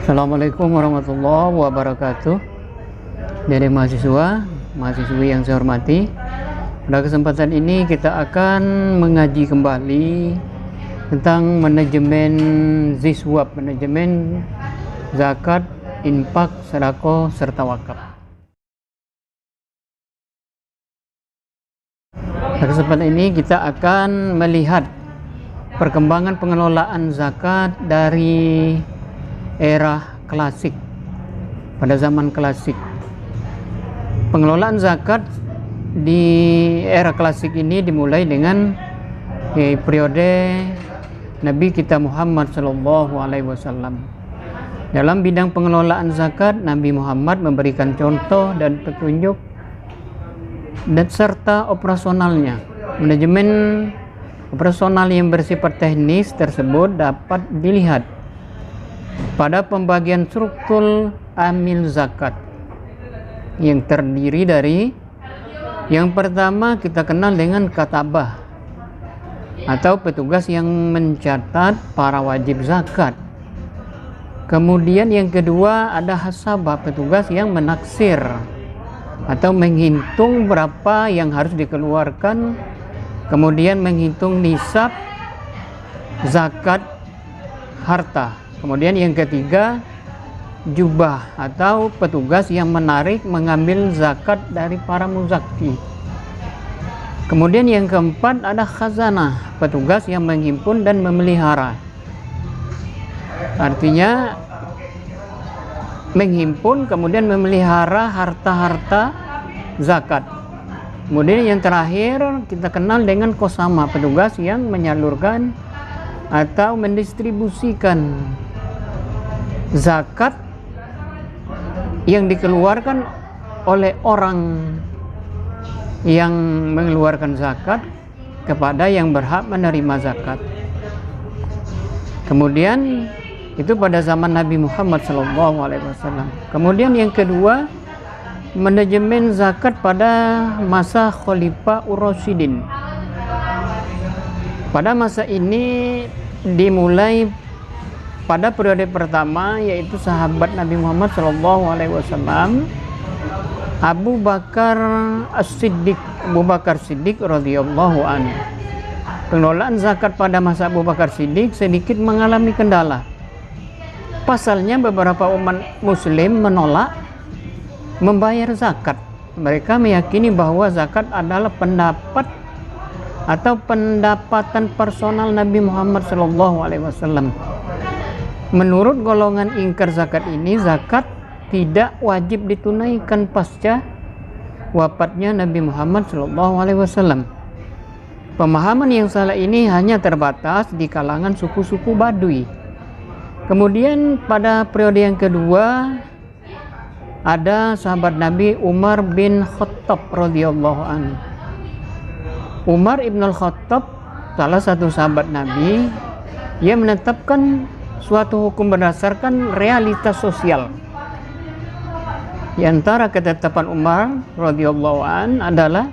Assalamualaikum warahmatullahi wabarakatuh. Dari mahasiswi yang saya hormati, pada kesempatan ini kita akan mengaji kembali tentang manajemen ziswab, manajemen zakat, infak, sedekah serta wakaf. Pada kesempatan ini kita akan melihat perkembangan pengelolaan zakat dari era klasik. Pada zaman klasik, pengelolaan zakat di era klasik ini dimulai dengan periode Nabi kita Muhammad SAW. Dalam bidang pengelolaan zakat, Nabi Muhammad memberikan contoh dan petunjuk dan serta operasionalnya. Manajemen operasional yang bersifat teknis tersebut dapat dilihat pada pembagian struktur amil zakat yang terdiri dari yang pertama kita kenal dengan katabah atau petugas yang mencatat para wajib zakat. Kemudian yang kedua ada hasabah, petugas yang menaksir atau menghitung berapa yang harus dikeluarkan, kemudian menghitung nisab zakat harta. Kemudian yang ketiga jubah atau petugas yang menarik mengambil zakat dari para muzaki. Kemudian yang keempat ada khazanah, petugas yang menghimpun dan memelihara. Artinya menghimpun kemudian memelihara harta-harta zakat. Kemudian yang terakhir kita kenal dengan kosama, petugas yang menyalurkan atau mendistribusikan zakat yang dikeluarkan oleh orang yang mengeluarkan zakat kepada yang berhak menerima zakat. Kemudian itu pada zaman Nabi Muhammad SAW. Kemudian yang kedua, manajemen zakat pada masa Khalifah Ur-Rasyidin. Pada masa ini dimulai pada periode pertama, yaitu sahabat Nabi Muhammad SAW, Abu Bakar Siddiq radhiyallahu anhu. Pengelolaan zakat pada masa Abu Bakar Siddiq sedikit mengalami kendala. Pasalnya beberapa umat muslim menolak membayar zakat. Mereka meyakini bahwa zakat adalah pendapat atau pendapatan personal Nabi Muhammad SAW. Menurut golongan ingkar zakat ini, zakat tidak wajib ditunaikan pasca wafatnya Nabi Muhammad SAW. Pemahaman yang salah ini hanya terbatas di kalangan suku-suku Baduy. Kemudian pada periode yang kedua ada sahabat Nabi Umar bin Khattab radhiyallahu anhu. Umar ibn al-Khattab salah satu sahabat Nabi yang menetapkan suatu hukum berdasarkan realitas sosial. Di antara ketetapan Umar radhiyallahu an adalah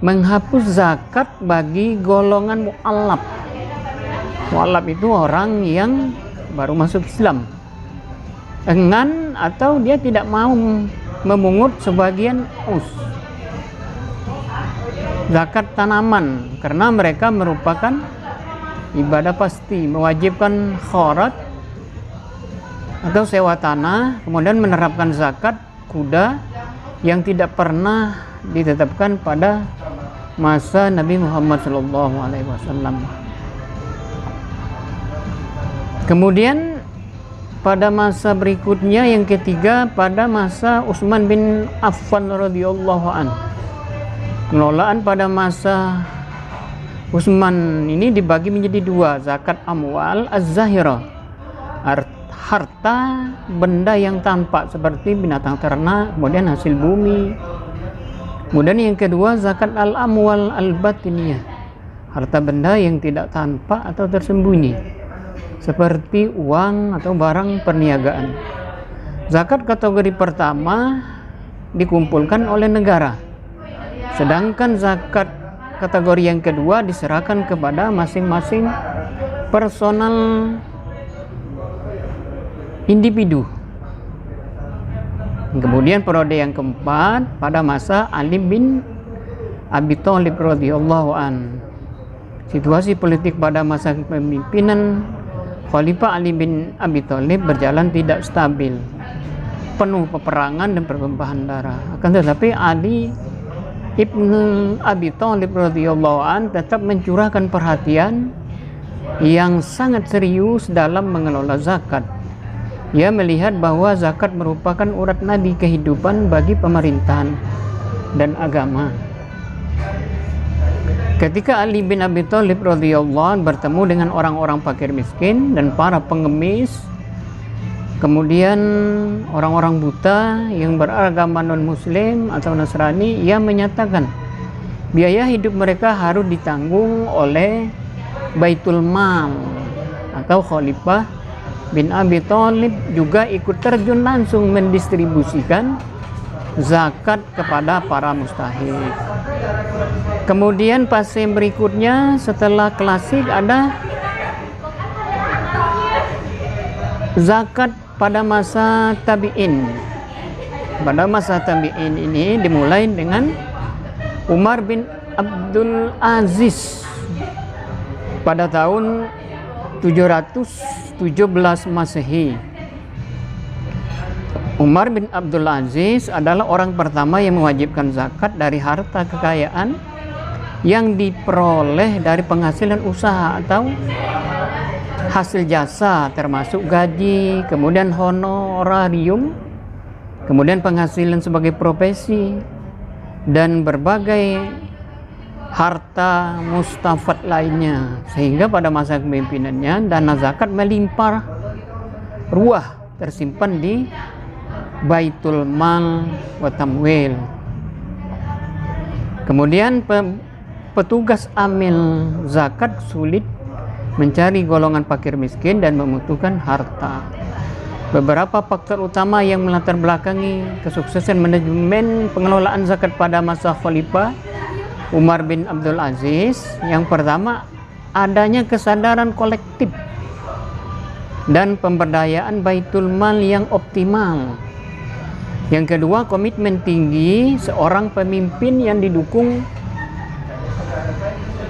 menghapus zakat bagi golongan mu'allaf. Mu'allaf itu orang yang baru masuk Islam, enggan atau dia tidak mau memungut sebagian zakat tanaman karena mereka merupakan ibadah pasti, mewajibkan kharat atau sewa tanah, kemudian menerapkan zakat kuda yang tidak pernah ditetapkan pada masa Nabi Muhammad SAW. Kemudian pada masa berikutnya yang ketiga pada masa Utsman bin Affan radhiyallahu anhu. Pengelolaan pada masa Utsman ini dibagi menjadi dua, zakat amwal az-zahirah, harta benda yang tampak seperti binatang ternak, kemudian hasil bumi. Kemudian yang kedua zakat al-amwal al-batiniyah, harta benda yang tidak tampak atau tersembunyi seperti uang atau barang perniagaan. Zakat kategori pertama dikumpulkan oleh negara, sedangkan zakat kategori yang kedua diserahkan kepada masing-masing personal individu. Kemudian periode yang keempat pada masa Ali bin Abi Thalib radhiyallahu an. Situasi politik pada masa kepemimpinan Khalifah Ali bin Abi Thalib berjalan tidak stabil, penuh peperangan dan pertumpahan darah. Akan tetapi Ali ibn Abi Thalib radhiyallahu an tetap mencurahkan perhatian yang sangat serius dalam mengelola zakat. Ia melihat bahwa zakat merupakan urat nadi kehidupan bagi pemerintahan dan agama. Ketika Ali bin Abi Thalib radhiyallahu an bertemu dengan orang-orang fakir miskin dan para pengemis, kemudian orang-orang buta yang beragama non-muslim atau Nasrani, ia menyatakan biaya hidup mereka harus ditanggung oleh Baitul Mal, atau Khalifah bin Abi Thalib juga ikut terjun langsung mendistribusikan zakat kepada para mustahik. Kemudian fase berikutnya setelah klasik ada zakat pada masa tabi'in. Pada masa tabi'in ini dimulai dengan Umar bin Abdul Aziz pada tahun 717 Masehi. Umar bin Abdul Aziz adalah orang pertama yang mewajibkan zakat dari harta kekayaan yang diperoleh dari penghasilan usaha atau hasil jasa, termasuk gaji, kemudian honorarium, kemudian penghasilan sebagai profesi, dan berbagai harta mustafad lainnya. Sehingga pada masa kepemimpinannya dana zakat melimpah ruah tersimpan di Baitul Mal wa Tamwil. Kemudian petugas amil zakat sulit mencari golongan fakir miskin dan membutuhkan harta. Beberapa faktor utama yang melatar belakangi kesuksesan manajemen pengelolaan zakat pada masa Khalifah Umar bin Abdul Aziz. Yang pertama, adanya kesadaran kolektif dan pemberdayaan Baitul Mal yang optimal. Yang kedua, komitmen tinggi seorang pemimpin yang didukung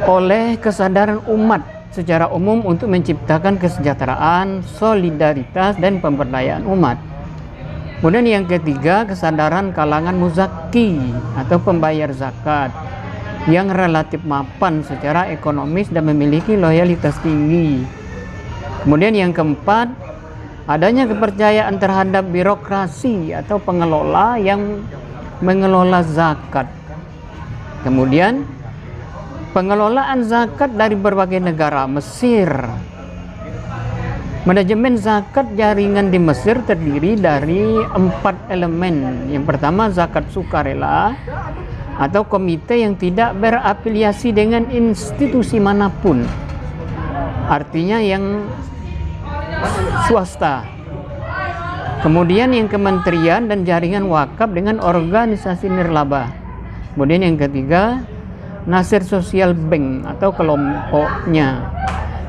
oleh kesadaran umat secara umum untuk menciptakan kesejahteraan, solidaritas, dan pemberdayaan umat. Kemudian yang ketiga, kesadaran kalangan muzaki atau pembayar zakat yang relatif mapan secara ekonomis dan memiliki loyalitas tinggi. Kemudian yang keempat, adanya kepercayaan terhadap birokrasi atau pengelola yang mengelola zakat. Kemudian pengelolaan zakat dari berbagai negara. Mesir, manajemen zakat jaringan di Mesir terdiri dari 4 elemen. Yang pertama, zakat sukarela atau komite yang tidak berafiliasi dengan institusi manapun, artinya yang swasta. Kemudian yang kementerian dan jaringan wakaf dengan organisasi nirlaba. Kemudian yang ketiga, Nasir Sosial Bank atau kelompoknya.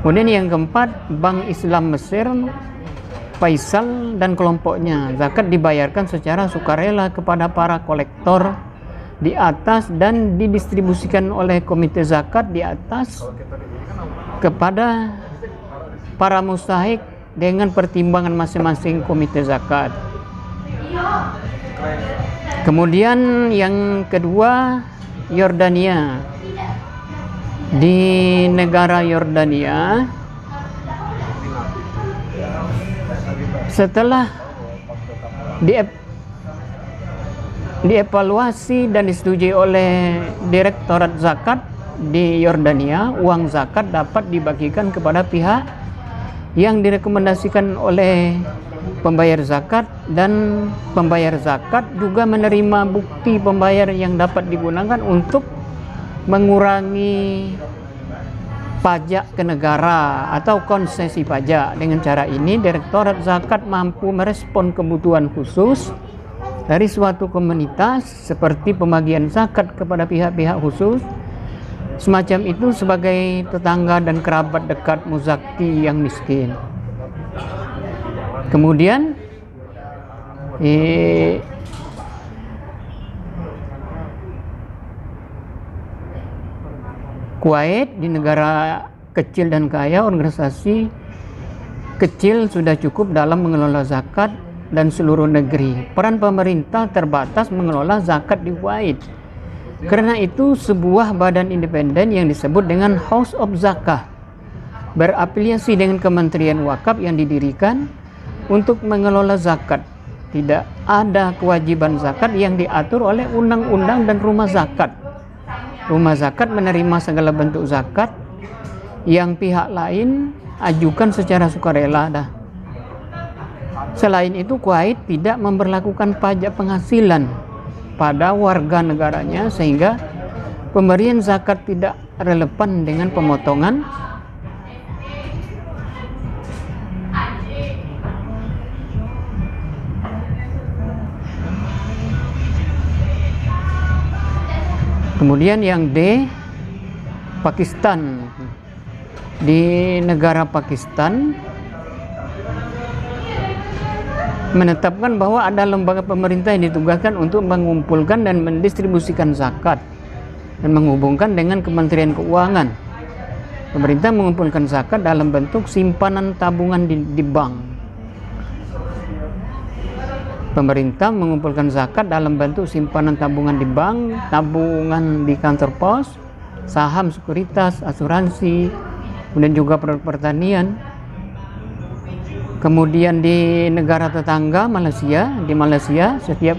Kemudian yang keempat, Bank Islam Mesir, Faisal dan kelompoknya. Zakat dibayarkan secara sukarela kepada para kolektor di atas dan didistribusikan oleh komite zakat di atas kepada para mustahik dengan pertimbangan masing-masing komite zakat. Kemudian yang kedua, Yordania. Di negara Yordania, setelah dievaluasi dan disetujui oleh Direktorat Zakat di Yordania, uang zakat dapat dibagikan kepada pihak yang direkomendasikan oleh pembayar zakat, dan pembayar zakat juga menerima bukti pembayar yang dapat digunakan untuk mengurangi pajak ke negara atau konsesi pajak. Dengan cara ini, Direktorat Zakat mampu merespon kebutuhan khusus dari suatu komunitas seperti pembagian zakat kepada pihak-pihak khusus semacam itu sebagai tetangga dan kerabat dekat muzaki yang miskin. Kemudian Kuwait di negara kecil dan kaya, organisasi kecil sudah cukup dalam mengelola zakat dan seluruh negeri. Peran pemerintah terbatas mengelola zakat di Kuwait. Karena itu sebuah badan independen yang disebut dengan House of Zakah berafiliasi dengan Kementerian Wakaf yang didirikan untuk mengelola zakat. Tidak ada kewajiban zakat yang diatur oleh undang-undang dan rumah zakat. Rumah zakat menerima segala bentuk zakat yang pihak lain ajukan secara sukarela. Selain itu, Kuwait tidak memberlakukan pajak penghasilan pada warga negaranya, sehingga pemberian zakat tidak relevan dengan pemotongan Kemudian yang D, Pakistan. Di negara Pakistan menetapkan bahwa ada lembaga pemerintah yang ditugaskan untuk mengumpulkan dan mendistribusikan zakat dan menghubungkan dengan Kementerian Keuangan. Pemerintah mengumpulkan zakat dalam bentuk simpanan tabungan di bank. Pemerintah mengumpulkan zakat dalam bentuk simpanan tabungan di bank, tabungan di kantor pos, saham, sekuritas, asuransi, kemudian juga produk pertanian. Kemudian di negara tetangga di Malaysia setiap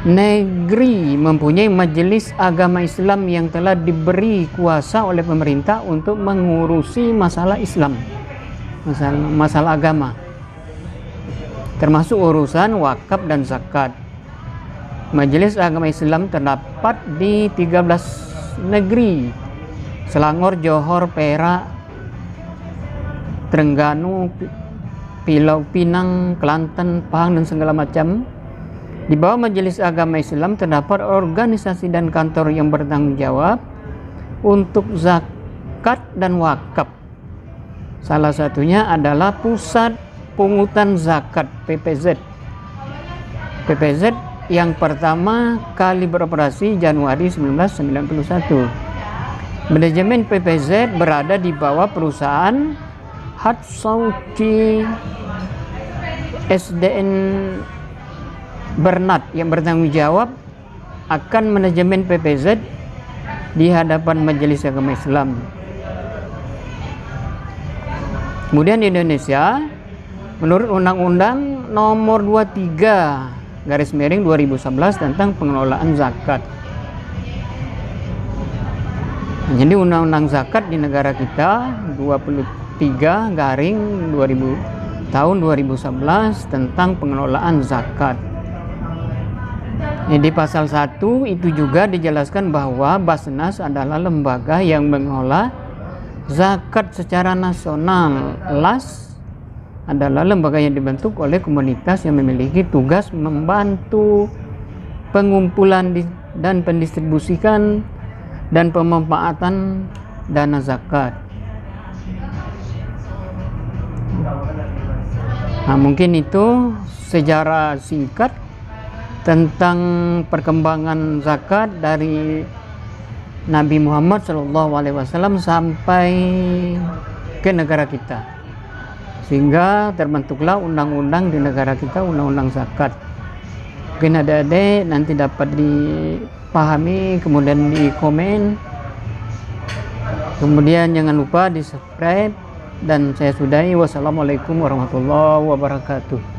negeri mempunyai majelis agama Islam yang telah diberi kuasa oleh pemerintah untuk mengurusi masalah Islam, masalah agama, termasuk urusan wakaf dan zakat. Majelis agama Islam terdapat di 13 negeri: Selangor, Johor, Perak, Terengganu, Pulau Pinang, Kelantan, Pahang, dan segala macam. Di bawah Majelis Agama Islam terdapat organisasi dan kantor yang bertanggung jawab untuk zakat dan wakaf. Salah satunya adalah Pusat Pungutan Zakat PPZ. PPZ yang pertama kali beroperasi Januari 1991. Manajemen PPZ berada di bawah perusahaan Hatsauti SDN Bernat yang bertanggung jawab akan manajemen PPZ di hadapan Majelis Agama Islam. Kemudian di Indonesia, menurut Undang-Undang Nomor 23/2011 tentang pengelolaan zakat. Jadi Undang-Undang Zakat di negara kita 23/2000 tahun 2011 tentang pengelolaan zakat. Di pasal 1 itu juga dijelaskan bahwa Basnas adalah lembaga yang mengelola zakat secara nasional. LAS adalah lembaga yang dibentuk oleh komunitas yang memiliki tugas membantu pengumpulan dan pendistribusikan dan pemanfaatan dana zakat. Nah, mungkin itu sejarah singkat tentang perkembangan zakat dari Nabi Muhammad SAW sampai ke negara kita, sehingga terbentuklah undang-undang di negara kita, undang-undang zakat. Mungkin adik-adik nanti dapat dipahami, kemudian di komen, kemudian jangan lupa di subscribe, dan saya sudahi. Wassalamualaikum warahmatullahi wabarakatuh.